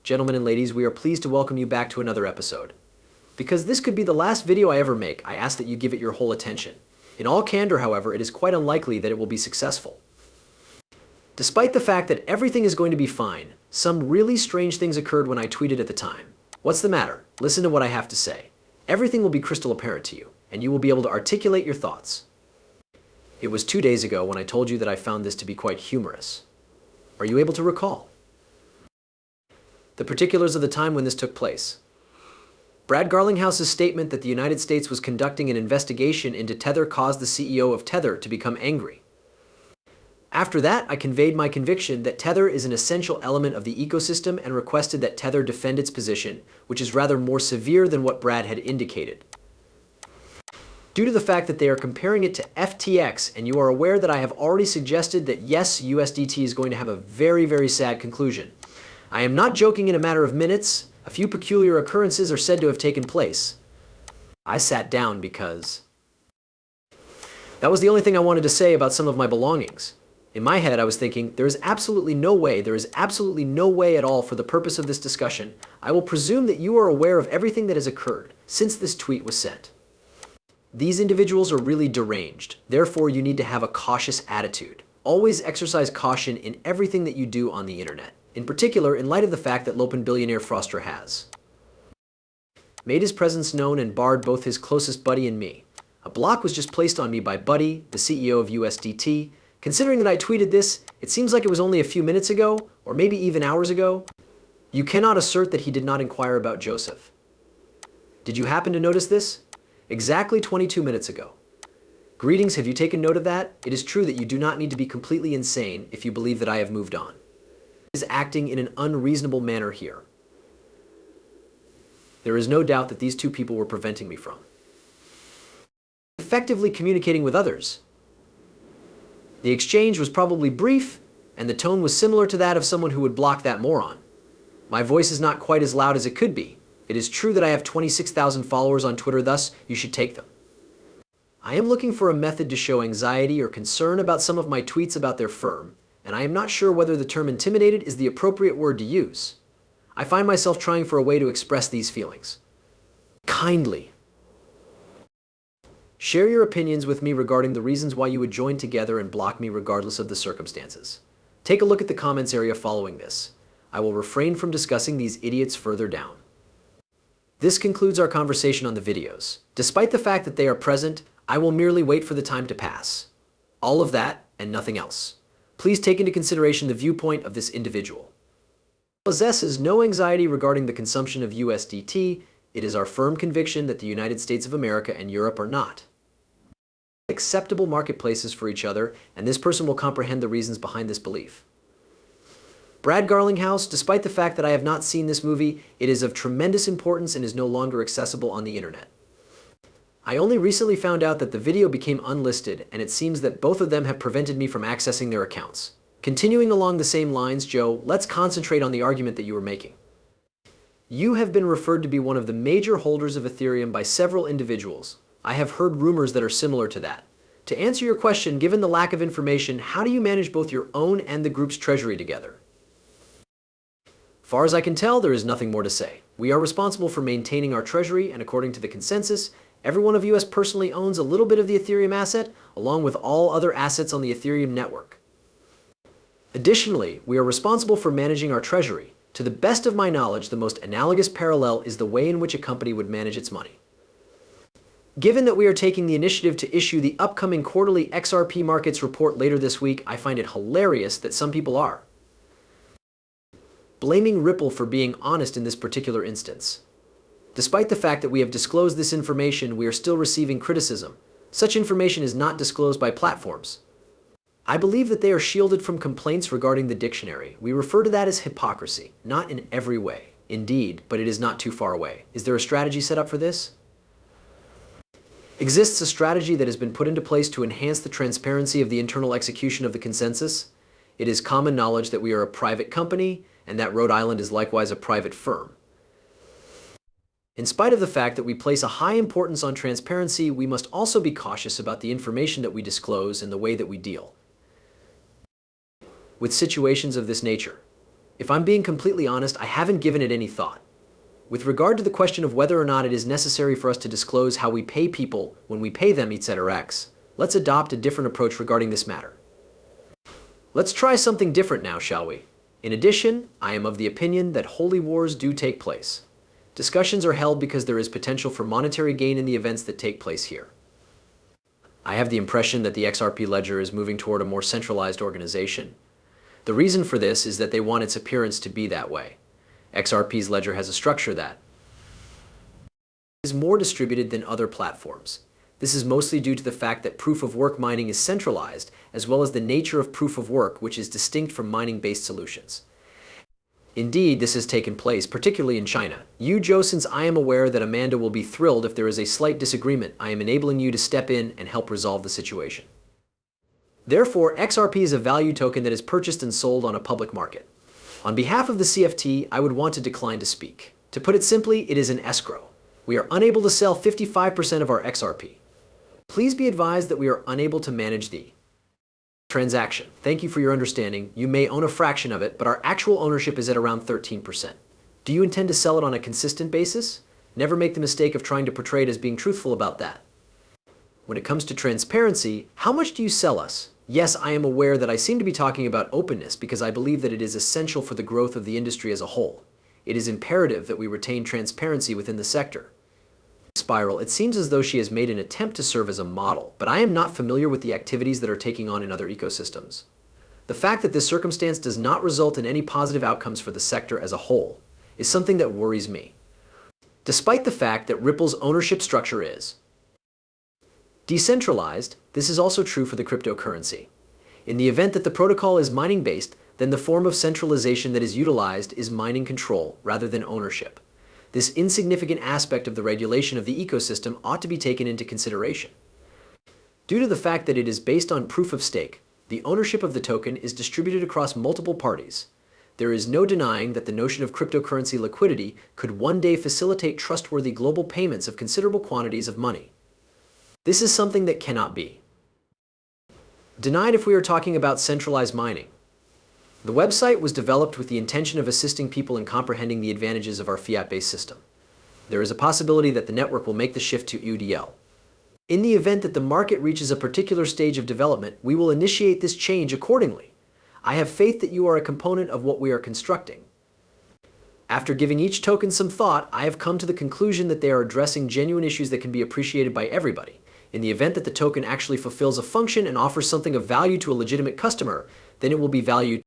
Gentlemen and ladies, we are pleased to welcome you back to another episode. Because this could be the last video I ever make, I ask that you give it your whole attention. In all candor, however, it is quite unlikely that it will be successful. Despite the fact that everything is going to be fine, some really strange things occurred when I tweeted at the time. What's the matter? Listen to what I have to say. Everything will be crystal apparent to you, and you will be able to articulate your thoughts. It was 2 days ago when I told you that I found this to be quite humorous. Are you able to recall the particulars of the time when this took place? Brad Garlinghouse's statement that the United States was conducting an investigation into Tether caused the CEO of Tether to become angry. After that, I conveyed my conviction that Tether is an essential element of the ecosystem and requested that Tether defend its position, which is rather more severe than what Brad had indicated. Due to the fact that they are comparing it to FTX, and you are aware that I have already suggested that yes, USDT is going to have a very, very sad conclusion. I am not joking. In a matter of minutes, a few peculiar occurrences are said to have taken place. I sat down because that was the only thing I wanted to say about some of my belongings. In my head, I was thinking, there is absolutely no way at all for the purpose of this discussion. I will presume that you are aware of everything that has occurred since this tweet was sent. These individuals are really deranged. Therefore, you need to have a cautious attitude. Always exercise caution in everything that you do on the internet. In particular, in light of the fact that Lopen billionaire Froster has made his presence known and barred both his closest buddy and me. A block was just placed on me by Buddy, the CEO of USDT. Considering that I tweeted this, it seems like it was only a few minutes ago, or maybe even hours ago. You cannot assert that he did not inquire about Joseph. Did you happen to notice this? Exactly 22 minutes ago. Greetings, have you taken note of that? It is true that you do not need to be completely insane if you believe that I have moved on. Is acting in an unreasonable manner here. There is no doubt that these two people were preventing me from effectively communicating with others. The exchange was probably brief, and the tone was similar to that of someone who would block that moron. My voice is not quite as loud as it could be. It is true that I have 26,000 followers on Twitter, thus you should take them. I am looking for a method to show anxiety or concern about some of my tweets about their firm, and I am not sure whether the term intimidated is the appropriate word to use. I find myself trying for a way to express these feelings. Kindly share your opinions with me regarding the reasons why you would join together and block me regardless of the circumstances. Take a look at the comments area following this. I will refrain from discussing these idiots further down. This concludes our conversation on the videos. Despite the fact that they are present, I will merely wait for the time to pass. All of that and nothing else. Please take into consideration the viewpoint of this individual. Possesses no anxiety regarding the consumption of USDT. It is our firm conviction that the United States of America and Europe are not acceptable marketplaces for each other, and this person will comprehend the reasons behind this belief. Brad Garlinghouse, despite the fact that I have not seen this movie, it is of tremendous importance and is no longer accessible on the internet. I only recently found out that the video became unlisted, and it seems that both of them have prevented me from accessing their accounts. Continuing along the same lines, Joe, let's concentrate on the argument that you were making. You have been referred to be one of the major holders of Ethereum by several individuals. I have heard rumors that are similar to that. To answer your question, given the lack of information, how do you manage both your own and the group's treasury together? Far as I can tell, there is nothing more to say. We are responsible for maintaining our treasury, and according to the consensus, every one of us personally owns a little bit of the Ethereum asset, along with all other assets on the Ethereum network. Additionally, we are responsible for managing our treasury. To the best of my knowledge, the most analogous parallel is the way in which a company would manage its money. Given that we are taking the initiative to issue the upcoming quarterly XRP markets report later this week, I find it hilarious that some people are blaming Ripple for being honest in this particular instance. Despite the fact that we have disclosed this information, we are still receiving criticism. Such information is not disclosed by platforms. I believe that they are shielded from complaints regarding the dictionary. We refer to that as hypocrisy, not in every way. Indeed, but it is not too far away. Is there a strategy set up for this? Exists a strategy that has been put into place to enhance the transparency of the internal execution of the consensus? It is common knowledge that we are a private company, and that Rhode Island is likewise a private firm. In spite of the fact that we place a high importance on transparency, we must also be cautious about the information that we disclose and the way that we deal with situations of this nature. If I'm being completely honest, I haven't given it any thought. With regard to the question of whether or not it is necessary for us to disclose how we pay people when we pay them, etc., let's adopt a different approach regarding this matter. Let's try something different now, shall we? In addition, I am of the opinion that holy wars do take place. Discussions are held because there is potential for monetary gain in the events that take place here. I have the impression that the XRP ledger is moving toward a more centralized organization. The reason for this is that they want its appearance to be that way. XRP's ledger has a structure that is more distributed than other platforms. This is mostly due to the fact that proof-of-work mining is centralized, as well as the nature of proof-of-work, which is distinct from mining-based solutions. Indeed, this has taken place, particularly in China. You, Joe, since I am aware that Amanda will be thrilled if there is a slight disagreement, I am enabling you to step in and help resolve the situation. Therefore, XRP is a value token that is purchased and sold on a public market. On behalf of the CFT, I would want to decline to speak. To put it simply, it is an escrow. We are unable to sell 55% of our XRP. Please be advised that we are unable to manage the transaction. Thank you for your understanding. You may own a fraction of it, but our actual ownership is at around 13%. Do you intend to sell it on a consistent basis? Never make the mistake of trying to portray it as being truthful about that. When it comes to transparency, how much do you sell us? Yes, I am aware that I seem to be talking about openness because I believe that it is essential for the growth of the industry as a whole. It is imperative that we retain transparency within the sector. Spiral, it seems as though she has made an attempt to serve as a model, but I am not familiar with the activities that are taking on in other ecosystems. The fact that this circumstance does not result in any positive outcomes for the sector as a whole is something that worries me, despite the fact that Ripple's ownership structure is decentralized. This is also true for the cryptocurrency. In the event that the protocol is mining-based, then the form of centralization that is utilized is mining control rather than ownership. This insignificant aspect of the regulation of the ecosystem ought to be taken into consideration. Due to the fact that it is based on proof of stake, the ownership of the token is distributed across multiple parties. There is no denying that the notion of cryptocurrency liquidity could one day facilitate trustworthy global payments of considerable quantities of money. This is something that cannot be denied if we are talking about centralized mining. The website was developed with the intention of assisting people in comprehending the advantages of our fiat-based system. There is a possibility that the network will make the shift to UDL. In the event that the market reaches a particular stage of development, we will initiate this change accordingly. I have faith that you are a component of what we are constructing. After giving each token some thought, I have come to the conclusion that they are addressing genuine issues that can be appreciated by everybody. In the event that the token actually fulfills a function and offers something of value to a legitimate customer, then it will be valued